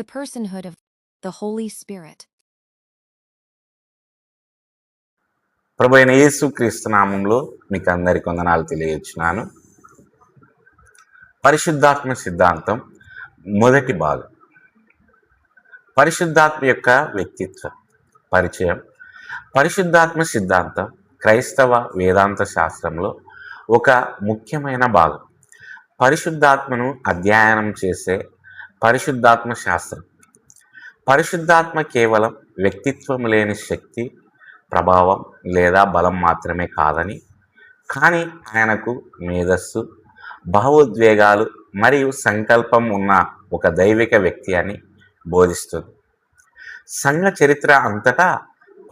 the personhood of the Holy Spirit. ప్రభు అయిన యేసుక్రీస్తు నామంలో మీకు అందరికి వందనాలు తెలియజేస్తున్నాను. పరిశుద్ధాత్మ సిద్ధాంతం మొదటి భాగం. పరిశుద్ధాత్మ యొక్క వ్యక్తిత్వం పరిచయం. పరిశుద్ధాత్మ సిద్ధాంతం క్రైస్తవ వేదాంత శాస్త్రంలో ఒక ముఖ్యమైన భాగం. పరిశుద్ధాత్మను అధ్యయనం చేసే పరిశుద్ధాత్మ శాస్త్రం. పరిశుద్ధాత్మ కేవలం వ్యక్తిత్వం లేని శక్తి, ప్రభావం లేదా బలం మాత్రమే కాదని, కానీ ఆయనకు మేధస్సు, భావోద్వేగాలు మరియు సంకల్పం ఉన్న ఒక దైవిక వ్యక్తి అని బోధిస్తుంది. సంఘ చరిత్ర అంతటా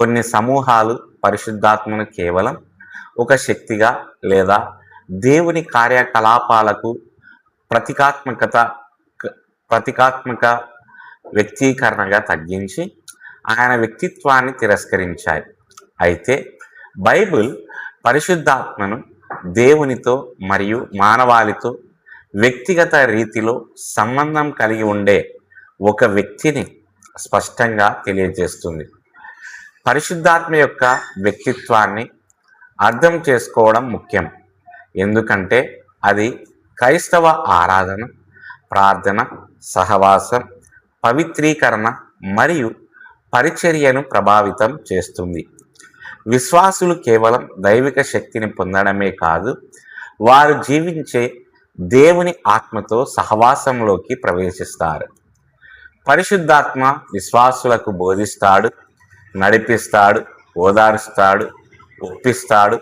కొన్ని సమూహాలు పరిశుద్ధాత్మను కేవలం ఒక శక్తిగా లేదా దేవుని కార్యకలాపాలకు ప్రతీకాత్మక వ్యక్తీకరణగా తగ్గించి ఆయన వ్యక్తిత్వాన్ని తిరస్కరించాయి. అయితే బైబిల్ పరిశుద్ధాత్మను దేవునితో మరియు మానవాళితో వ్యక్తిగత రీతిలో సంబంధం కలిగి ఉండే ఒక వ్యక్తిని స్పష్టంగా తెలియజేస్తుంది. పరిశుద్ధాత్మ యొక్క వ్యక్తిత్వాన్ని అర్థం చేసుకోవడం ముఖ్యం, ఎందుకంటే అది క్రైస్తవ ఆరాధన, ప్రార్థన, సహవాసం, పవిత్రీకరణ మరియు పరిచర్యను ప్రభావితం చేస్తుంది. విశ్వాసులు కేవలం దైవిక శక్తిని పొందడమే కాదు, వారు జీవించే దేవుని ఆత్మతో సహవాసంలోకి ప్రవేశిస్తారు. పరిశుద్ధాత్మ విశ్వాసులకు బోధిస్తాడు, నడిపిస్తాడు, ఓదారుస్తాడు, ఒప్పిస్తాడు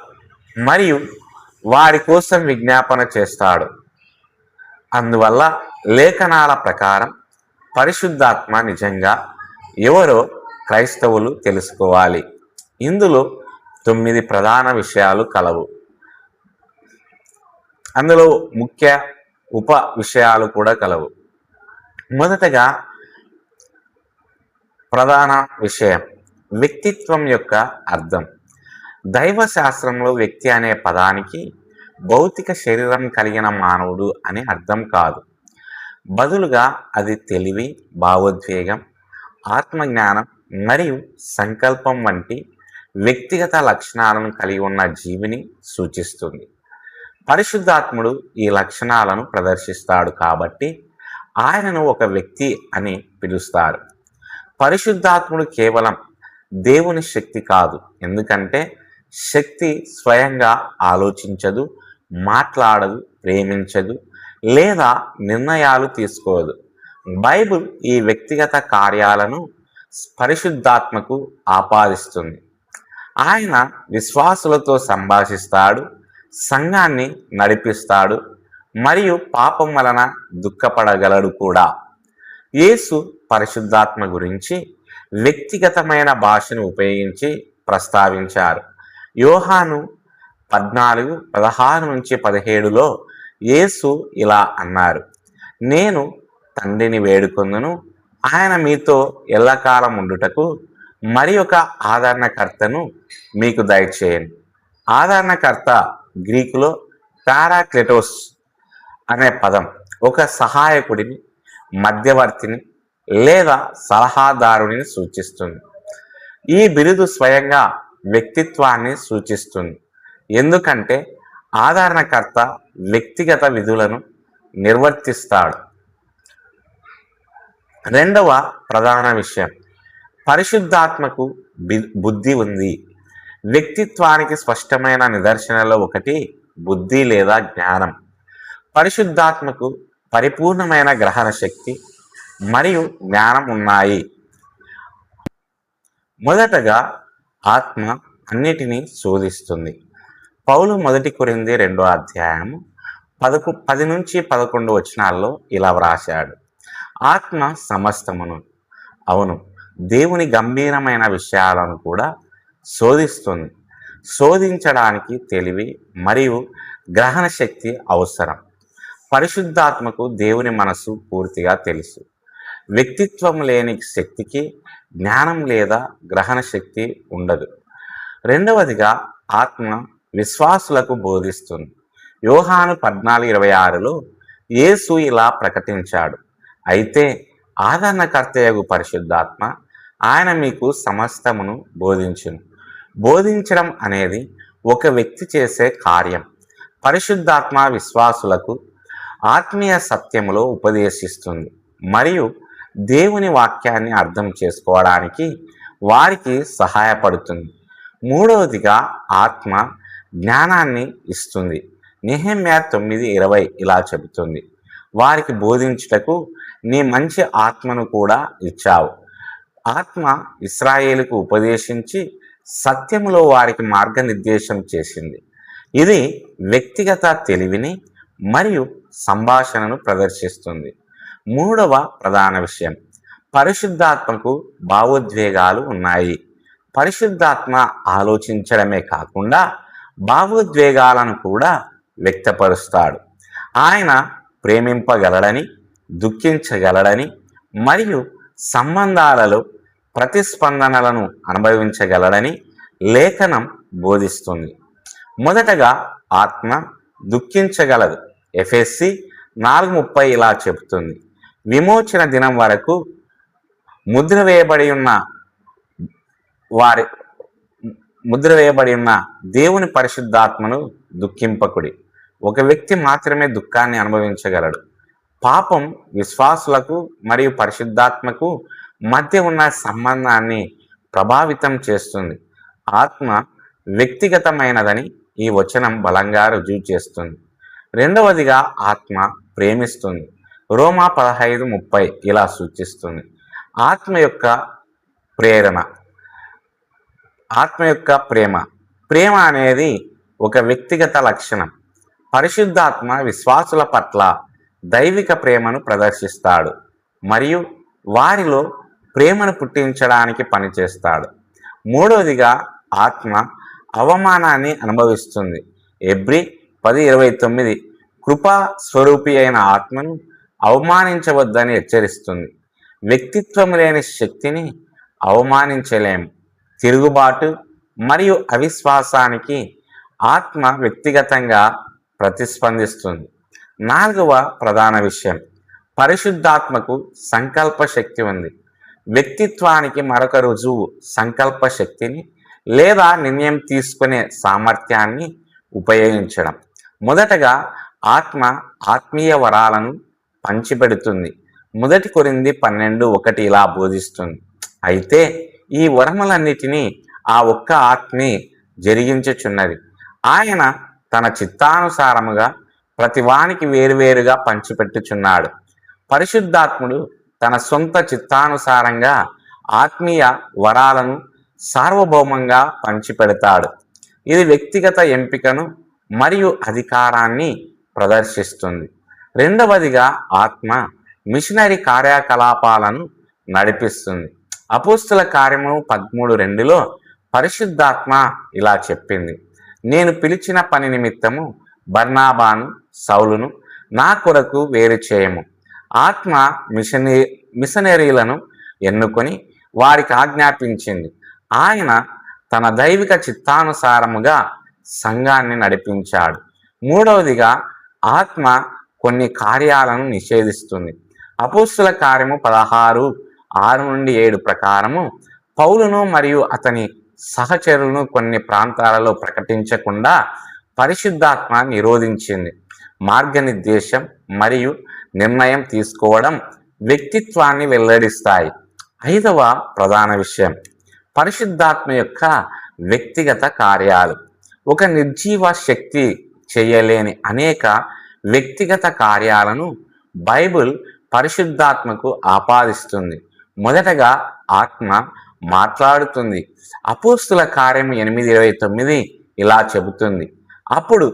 మరియు వారి కోసం విజ్ఞాపన చేస్తాడు. అందువల్ల లేఖనాల ప్రకారం పరిశుద్ధాత్మ నిజంగా ఎవరో క్రైస్తవులు తెలుసుకోవాలి. ఇందులో 9 ప్రధాన విషయాలు కలవు. అందులో ముఖ్య ఉప విషయాలు కూడా కలవు. మొదటగా ప్రధాన విషయం వ్యక్తిత్వం యొక్క అర్థం. దైవ శాస్త్రంలో వ్యక్తి అనే పదానికి భౌతిక శరీరం కలిగిన మానవుడు అని అర్థం కాదు. బదులుగా అది తెలివి, భావోద్వేగం, ఆత్మజ్ఞానం మరియు సంకల్పం వంటి వ్యక్తిగత లక్షణాలను కలిగి ఉన్న జీవిని సూచిస్తుంది. పరిశుద్ధాత్ముడు ఈ లక్షణాలను ప్రదర్శిస్తాడు కాబట్టి ఆయనను ఒక వ్యక్తి అని పిలుస్తారు. పరిశుద్ధాత్ముడు కేవలం దేవుని శక్తి కాదు, ఎందుకంటే శక్తి స్వయంగా ఆలోచించదు, మాట్లాడదు, ప్రేమించదు లేదా నిర్ణయాలు తీసుకోదు. బైబిల్ ఈ వ్యక్తిగత కార్యాలను పరిశుద్ధాత్మకు ఆపాదిస్తుంది. ఆయన విశ్వాసులతో సంభాషిస్తాడు, సంఘాన్ని నడిపిస్తాడు మరియు పాపం వలన దుఃఖపడగలడు కూడా. యేసు పరిశుద్ధాత్మ గురించి వ్యక్తిగతమైన భాషను ఉపయోగించి ప్రస్తావించారు. యోహాను 14:16-17లో యేసు ఇలా అన్నారు: నేను తండ్రిని వేడుకొందును, ఆయన మీతో ఎల్లకాలం ఉండుటకు మరి ఒక ఆదరణకర్తను మీకు దయచేయను. ఆదరణకర్త గ్రీకులో పారాక్లెటోస్ అనే పదం ఒక సహాయకుడిని, మధ్యవర్తిని లేదా సలహాదారుని సూచిస్తుంది. ఈ బిరుదు స్వయంగా వ్యక్తిత్వాన్ని సూచిస్తుంది, ఎందుకంటే ఆదరణకర్త వ్యక్తిగత విధులను నిర్వర్తిస్తాడు. రెండవ ప్రధాన విషయం పరిశుద్ధాత్మకు బుద్ధి ఉంది. వ్యక్తిత్వానికి స్పష్టమైన నిదర్శనలో ఒకటి బుద్ధి లేదా జ్ఞానం. పరిశుద్ధాత్మకు పరిపూర్ణమైన గ్రహణ శక్తి మరియు జ్ఞానం ఉన్నాయి. మొదటగా ఆత్మ అన్నిటినీ శోధిస్తుంది. పౌలు 1 కొరింథీ 2:10-11 ఇలా వ్రాశాడు: ఆత్మ సమస్తమును, అవును, దేవుని గంభీరమైన విషయాలను కూడా శోధిస్తుంది. శోధించడానికి తెలివి మరియు గ్రహణ శక్తి అవసరం. పరిశుద్ధాత్మకు దేవుని మనసు పూర్తిగా తెలుసు. వ్యక్తిత్వం లేని శక్తికి జ్ఞానం లేదా గ్రహణ శక్తి ఉండదు. రెండవదిగా ఆత్మ విశ్వాసులకు బోధిస్తుంది. యోహాను 14:26లో యేసు ఇలా ప్రకటించాడు: అయితే ఆదరణకర్తయగు పరిశుద్ధాత్మ ఆయన మీకు సమస్తమును బోధించును. బోధించడం అనేది ఒక వ్యక్తి చేసే కార్యం. పరిశుద్ధాత్మ విశ్వాసులకు ఆత్మీయ సత్యములో ఉపదేశిస్తుంది మరియు దేవుని వాక్యాన్ని అర్థం చేసుకోవడానికి వారికి సహాయపడుతుంది. మూడవదిగా ఆత్మ జ్ఞానాన్ని ఇస్తుంది. నెహెమ్యా 9:20 ఇలా చెబుతుంది, వారికి బోధించుటకు నీ మంచి ఆత్మను కూడా ఇచ్చావు. ఆత్మ ఇశ్రాయేలుకు ఉపదేశించి సత్యములో వారికి మార్గనిర్దేశం చేసింది. ఇది వ్యక్తిగత తెలివిని మరియు సంభాషణను ప్రదర్శిస్తుంది. మూడవ ప్రధాన విషయం, పరిశుద్ధాత్మకు భావోద్వేగాలు ఉన్నాయి. పరిశుద్ధాత్మ ఆలోచించడమే కాకుండా భావోద్వేగాలను కూడా వ్యక్తపరుస్తాడు. ఆయన ప్రేమింపగలడని, దుఃఖించగలడని మరియు సంబంధాలలో ప్రతిస్పందనలను అనుభవించగలడని లేఖనం బోధిస్తుంది. మొదటగా ఆత్మ దుఃఖించగలదు. ఎఫెసీ 4:30 ఇలా చెబుతుంది, విమోచన దినం వరకు ముద్ర వేయబడి ఉన్న దేవుని పరిశుద్ధాత్మను దుఃఖింపకుడి. ఒక వ్యక్తి మాత్రమే దుఃఖాన్ని అనుభవించగలడు. పాపం విశ్వాసులకు మరియు పరిశుద్ధాత్మకు మధ్య ఉన్న సంబంధాన్ని ప్రభావితం చేస్తుంది. ఆత్మ వ్యక్తిగతమైనదని ఈ వచనం బలంగా రుజువు చేస్తుంది. రెండవదిగా ఆత్మ ప్రేమిస్తుంది. రోమా 15:30 ఇలా సూచిస్తుంది, ఆత్మ యొక్క ప్రేమ అనేది ఒక వ్యక్తిగత లక్షణం. పరిశుద్ధాత్మ విశ్వాసుల పట్ల దైవిక ప్రేమను ప్రదర్శిస్తాడు మరియు వారిలో ప్రేమను పుట్టించడానికి పనిచేస్తాడు. మూడవదిగా ఆత్మ అవమానాన్ని అనుభవిస్తుంది. హెబ్రీ 10:29 కృపా స్వరూపి అయిన ఆత్మను అవమానించవద్దని హెచ్చరిస్తుంది. వ్యక్తిత్వం లేని శక్తిని అవమానించలేము. తిరుగుబాటు మరియు అవిశ్వాసానికి ఆత్మ వ్యక్తిగతంగా ప్రతిస్పందిస్తుంది. నాలుగవ ప్రధాన విషయం, పరిశుద్ధాత్మకు సంకల్ప శక్తి ఉంది. వ్యక్తిత్వానికి మరొక రుజువు సంకల్ప శక్తిని లేదా నిర్ణయం తీసుకునే సామర్థ్యాన్ని ఉపయోగించడం. మొదటగా ఆత్మ ఆత్మీయ వరాలను పంచిపెడుతుంది. 1 కొరింథీ 12:1 ఇలా బోధిస్తుంది, అయితే ఈ వరములన్నిటినీ ఆ ఒక్క ఆత్మే జరిగించుచున్నది. ఆయన తన చిత్తానుసారముగా ప్రతివానికి వేరువేరుగా పంచిపెట్టుచున్నాడు. పరిశుద్ధాత్ముడు తన సొంత చిత్తానుసారంగా ఆత్మీయ వరాలను సార్వభౌమంగా పంచిపెడతాడు. ఇది వ్యక్తిగత ఎంపికను మరియు అధికారాన్ని ప్రదర్శిస్తుంది. రెండవదిగా ఆత్మ మిషనరీ కార్యకలాపాలను నడిపిస్తుంది. అపోస్తుల కార్యము 13:2లో పరిశుద్ధాత్మ ఇలా చెప్పింది, నేను పిలిచిన పని నిమిత్తము బర్నాబాను సౌలును నా కొరకు వేరు చేయము. ఆత్మ మిషనరీలను ఎన్నుకొని వారికి ఆజ్ఞాపించింది. ఆయన తన దైవిక చిత్తానుసారముగా సంఘాన్ని నడిపించాడు. మూడవదిగా ఆత్మ కొన్ని కార్యాలను నిషేధిస్తుంది. అపోస్తుల కార్యము 16:6-7 ప్రకారము పౌలును మరియు అతని సహచరులను కొన్ని ప్రాంతాలలో ప్రకటించకుండా పరిశుద్ధాత్మ నిరోధించింది. మార్గనిర్దేశం మరియు నిర్ణయం తీసుకోవడం వ్యక్తిత్వాన్ని వెల్లడిస్తాయి. ఐదవ ప్రధాన విషయం, పరిశుద్ధాత్మ యొక్క వ్యక్తిగత కార్యాలు. ఒక నిర్జీవ శక్తి చేయలేని అనేక వ్యక్తిగత కార్యాలను బైబిల్ పరిశుద్ధాత్మకు ఆపాదిస్తుంది. మొదటగా ఆత్మ మాట్లాడుతుంది. అపోస్తుల కార్యము 8:29 ఇలా చెబుతుంది, అప్పుడు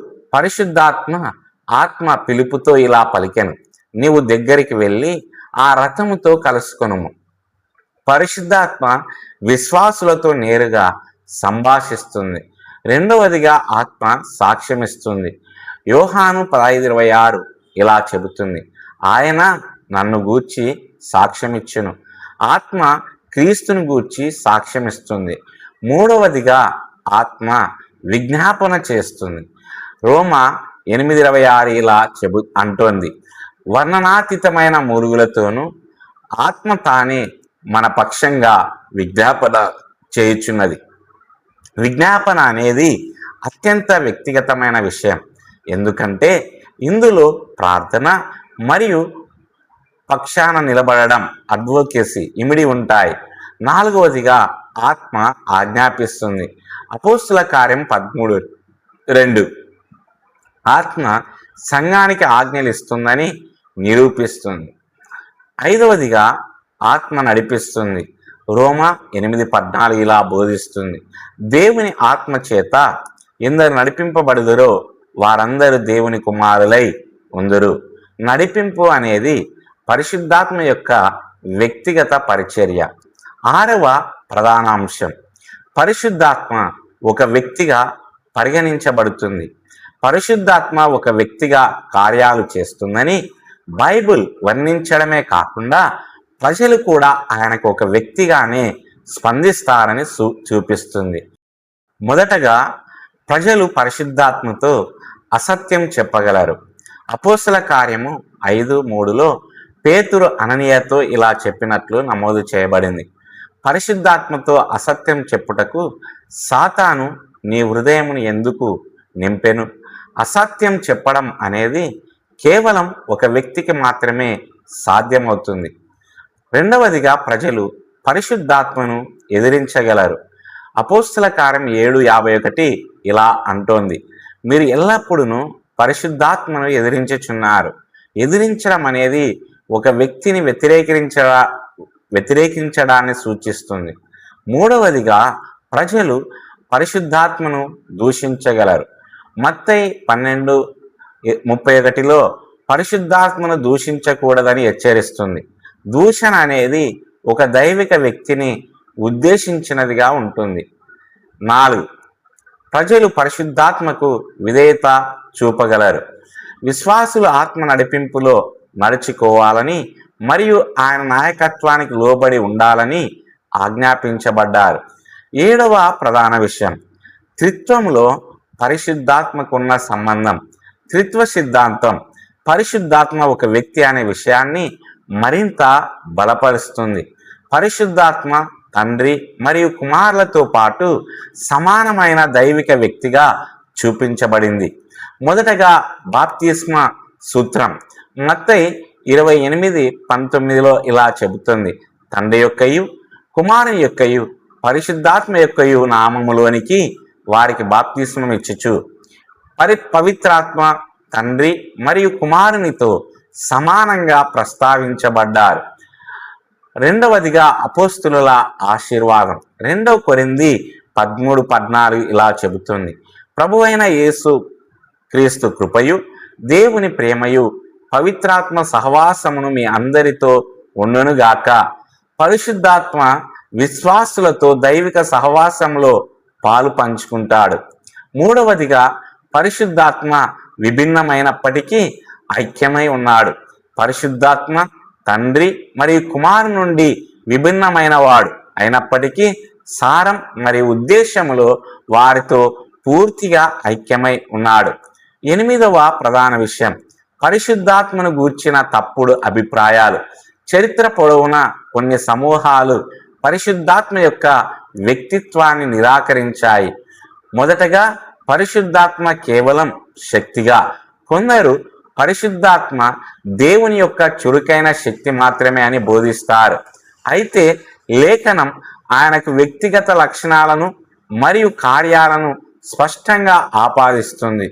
ఆత్మ పిలుపుతో ఇలా పలికెను, నీవు దగ్గరికి వెళ్ళి ఆ రథముతో కలుసుకొనుము. పరిశుద్ధాత్మ విశ్వాసులతో నేరుగా సంభాషిస్తుంది. రెండవదిగా ఆత్మ సాక్ష్యమిస్తుంది. యోహాను 15:26 ఇలా చెబుతుంది, ఆయన నన్ను గూర్చి సాక్ష్యమిచ్చును. ఆత్మ క్రీస్తుని గూర్చి సాక్ష్యమిస్తుంది. మూడవదిగా ఆత్మ విజ్ఞాపన చేస్తుంది. రోమా 8:26 ఇలా అంటోంది, వర్ణనాతీతమైన మూలుగులతోనూ ఆత్మ తానే మన పక్షంగా విజ్ఞాపన చేయుచున్నది. విజ్ఞాపన అనేది అత్యంత వ్యక్తిగతమైన విషయం, ఎందుకంటే ఇందులో ప్రార్థన మరియు పక్షాన నిలబడడం, అడ్వొకేసీ ఇమిడి ఉంటాయి. నాలుగవదిగా ఆత్మ ఆజ్ఞాపిస్తుంది. అపోస్తుల కార్యం 13:2 ఆత్మ సంఘానికి ఆజ్ఞలు ఇస్తుందని నిరూపిస్తుంది. ఐదవదిగా ఆత్మ నడిపిస్తుంది. రోమా 8:14 ఇలా బోధిస్తుంది, దేవుని ఆత్మ చేత ఎందరు నడిపింపబడుదురో వారందరూ దేవుని కుమారులై ఉందురు. నడిపింపు అనేది పరిశుద్ధాత్మ యొక్క వ్యక్తిగత పరిచర్య. ఆరవ ప్రధాన అంశం, పరిశుద్ధాత్మ ఒక వ్యక్తిగా పరిగణించబడుతుంది. పరిశుద్ధాత్మ ఒక వ్యక్తిగా కార్యాలు చేస్తుందని బైబిల్ వర్ణించడమే కాకుండా ప్రజలు కూడా ఆయనకు ఒక వ్యక్తిగానే స్పందిస్తారని చూపిస్తుంది. మొదటగా ప్రజలు పరిశుద్ధాత్మతో అసత్యం చెప్పగలరు. అపోస్తల కార్యము 5:3లో పేతురు అననీయతో ఇలా చెప్పినట్లు నమోదు చేయబడింది. పరిశుద్ధాత్మతో అసత్యం చెప్పుటకు సాతాను నీ హృదయమును ఎందుకు నింపెను? అసత్యం చెప్పడం అనేది కేవలం ఒక వ్యక్తికి మాత్రమే సాధ్యమవుతుంది. రెండవదిగా ప్రజలు పరిశుద్ధాత్మను ఎదిరించగలరు. అపోస్తల కార్యం 7:51 ఇలా అంటోంది, మీరు ఎల్లప్పుడూ పరిశుద్ధాత్మను ఎదిరించుచున్నారు. ఎదిరించడం అనేది ఒక వ్యక్తిని వ్యతిరేకించడాన్ని సూచిస్తుంది. మూడవదిగా ప్రజలు పరిశుద్ధాత్మను దూషించగలరు. మత్తయి 12:31లో పరిశుద్ధాత్మను దూషించకూడదని హెచ్చరిస్తుంది. దూషణ అనేది ఒక దైవిక వ్యక్తిని ఉద్దేశించినదిగా ఉంటుంది. 4 ప్రజలు పరిశుద్ధాత్మకు విధేయత చూపగలరు. విశ్వాసులు ఆత్మ నడిపింపులో నడుచుకోవాలని మరియు ఆయన నాయకత్వానికి లోబడి ఉండాలని ఆజ్ఞాపించబడ్డారు. 7వ ప్రధాన విషయం, త్రిత్వములో పరిశుద్ధాత్మకున్న సంబంధం. త్రిత్వ సిద్ధాంతం పరిశుద్ధాత్మ ఒక వ్యక్తి అనే విషయాన్ని మరింత బలపరుస్తుంది. పరిశుద్ధాత్మ తండ్రి మరియు కుమారులతో పాటు సమానమైన దైవిక వ్యక్తిగా చూపించబడింది. మొదటగా బాప్తిస్మ సూత్రం మత్తయి 28:19లో ఇలా చెబుతుంది, తండ్రి యొక్కయు కుమారుని యొక్కయు పరిశుద్ధాత్మ యొక్కయు నామములోనికి వారికి బాప్తిస్మం ఇచ్చుచు. పవిత్రాత్మ తండ్రి మరియు కుమారునితో సమానంగా ప్రస్తావించబడ్డారు. రెండవదిగా అపోస్తుల ఆశీర్వాదం 2 కొరింథీ 13:14 ఇలా చెబుతుంది, ప్రభువైన యేసు క్రీస్తు కృపయు దేవుని ప్రేమయు పవిత్రాత్మ సహవాసమును మీ అందరితో ఉండునుగాక. పరిశుద్ధాత్మ విశ్వాసులతో దైవిక సహవాసంలో పాలు పంచుకుంటాడు. మూడవదిగా పరిశుద్ధాత్మ విభిన్నమైనప్పటికీ ఐక్యమై ఉన్నాడు. పరిశుద్ధాత్మ తండ్రి మరియు కుమారుని నుండి విభిన్నమైన వాడు అయినప్పటికీ సారం మరియు ఉద్దేశములో వారితో పూర్తిగా ఐక్యమై ఉన్నాడు. 8వ ప్రధాన విషయం, పరిశుద్ధాత్మను గూర్చిన తప్పుడు అభిప్రాయాలు. చరిత్ర పొడవునా కొన్ని సమూహాలు పరిశుద్ధాత్మ యొక్క వ్యక్తిత్వాన్ని నిరాకరించాయి. మొదటగా పరిశుద్ధాత్మ కేవలం శక్తిగా, కొందరు పరిశుద్ధాత్మ దేవుని యొక్క చురుకైన శక్తి మాత్రమే అని బోధిస్తారు. అయితే లేఖనం ఆయనకు వ్యక్తిగత లక్షణాలను మరియు కార్యాలను స్పష్టంగా ఆపాదిస్తుంది.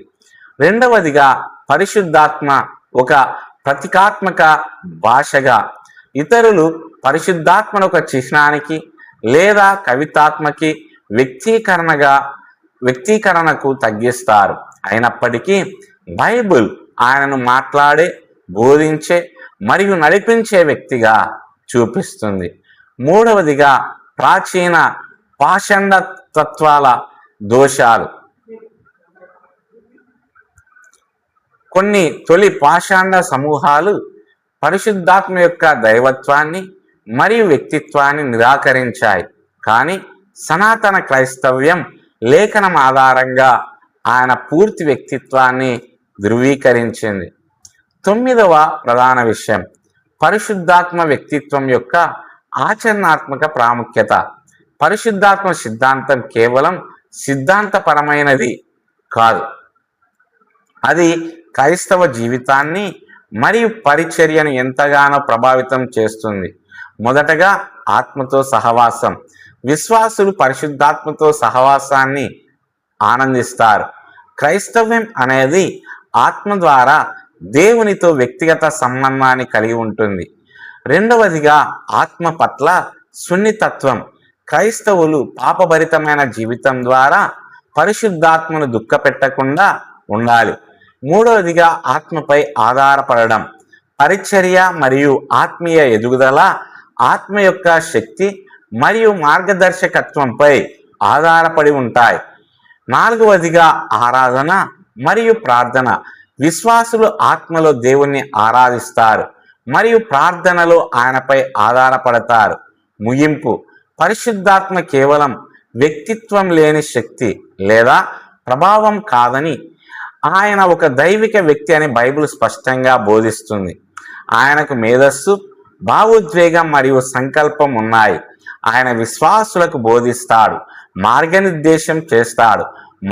రెండవదిగా పరిశుద్ధాత్మ ఒక ప్రతీకాత్మక భాషగా, ఇతరులు పరిశుద్ధాత్మను ఒక చిహ్నానికి లేదా కవితాత్మకి వ్యక్తీకరణకు తగ్గిస్తారు. అయినప్పటికీ బైబిల్ ఆయనను మాట్లాడే, బోధించే మరియు నడిపించే వ్యక్తిగా చూపిస్తుంది. మూడవదిగా ప్రాచీన పాషండ తత్వాల దోషాలు. కొన్ని తొలి పాషాండ సమూహాలు పరిశుద్ధాత్మ యొక్క దైవత్వాన్ని మరియు వ్యక్తిత్వాన్ని నిరాకరించాయి. కానీ సనాతన క్రైస్తవ్యం లేఖనం ఆధారంగా ఆయన పూర్తి వ్యక్తిత్వాన్ని ధృవీకరించింది. 9వ ప్రధాన విషయం, పరిశుద్ధాత్మ వ్యక్తిత్వం యొక్క ఆచరణాత్మక ప్రాముఖ్యత. పరిశుద్ధాత్మ సిద్ధాంతం కేవలం సిద్ధాంతపరమైనది కాదు, అది క్రైస్తవ జీవితాన్ని మరియు పరిచర్యను ఎంతగానో ప్రభావితం చేస్తుంది. మొదటగా ఆత్మతో సహవాసం. విశ్వాసులు పరిశుద్ధాత్మతో సహవాసాన్ని ఆనందిస్తారు. క్రైస్తవ్యం అనేది ఆత్మ ద్వారా దేవునితో వ్యక్తిగత సంబంధాన్ని కలిగి ఉంటుంది. రెండవదిగా ఆత్మ పట్ల సున్నితత్వం. క్రైస్తవులు పాపభరితమైన జీవితం ద్వారా పరిశుద్ధాత్మను దుఃఖపెట్టకుండా ఉండాలి. మూడవదిగా ఆత్మపై ఆధారపడడం. పరిచర్య మరియు ఆత్మీయ ఎదుగుదల ఆత్మ యొక్క శక్తి మరియు మార్గదర్శకత్వంపై ఆధారపడి ఉంటాయి. నాలుగవదిగా ఆరాధన మరియు ప్రార్థన. విశ్వాసులు ఆత్మలో దేవుణ్ణి ఆరాధిస్తారు మరియు ప్రార్థనలో ఆయనపై ఆధారపడతారు. ముగింపు. పరిశుద్ధాత్మ కేవలం వ్యక్తిత్వం లేని శక్తి లేదా ప్రభావం కాదని, ఆయన ఒక దైవిక వ్యక్తి అని బైబిల్ స్పష్టంగా బోధిస్తుంది. ఆయనకు మేధస్సు, భావోద్వేగం మరియు సంకల్పం ఉన్నాయి. ఆయన విశ్వాసులకు బోధిస్తాడు, మార్గనిర్దేశం చేస్తాడు,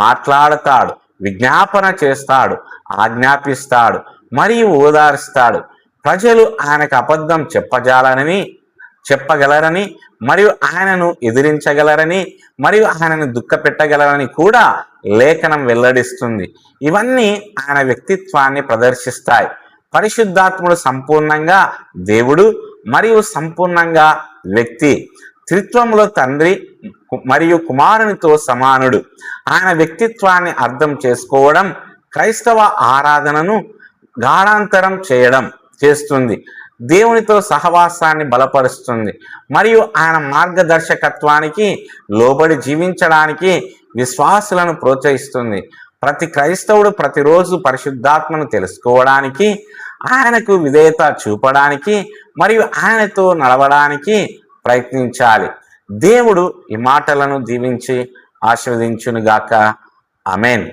మాట్లాడతాడు, విజ్ఞాపన చేస్తాడు, ఆజ్ఞాపిస్తాడు మరియు ఓదారుస్తాడు. ప్రజలు ఆయనకు అబద్ధం చెప్పగలరని మరియు ఆయనను ఎదిరించగలరని మరియు ఆయనను దుఃఖపెట్టగలరని కూడా లేఖనం వెల్లడిస్తుంది. ఇవన్నీ ఆయన వ్యక్తిత్వాన్ని ప్రదర్శిస్తాయి. పరిశుద్ధాత్ముడు సంపూర్ణంగా దేవుడు మరియు సంపూర్ణంగా వ్యక్తి. త్రిత్వంలో తండ్రి మరియు కుమారునితో సమానుడు. ఆయన వ్యక్తిత్వాన్ని అర్థం చేసుకోవడం క్రైస్తవ ఆరాధనను గాఢాంతరం చేస్తుంది, దేవునితో సహవాసాన్ని బలపరుస్తుంది మరియు ఆయన మార్గదర్శకత్వానికి లోబడి జీవించడానికి విశ్వాసులను ప్రోత్సహిస్తుంది. ప్రతి క్రైస్తవుడు ప్రతిరోజు పరిశుద్ధాత్మను తెలుసుకోవడానికి, ఆయనకు విధేయత చూపడానికి మరియు ఆయనతో నడవడానికి ప్రయత్నించాలి. దేవుడు ఈ మాటలను దీవించి ఆశీర్వదించునుగాక. ఆమేన్.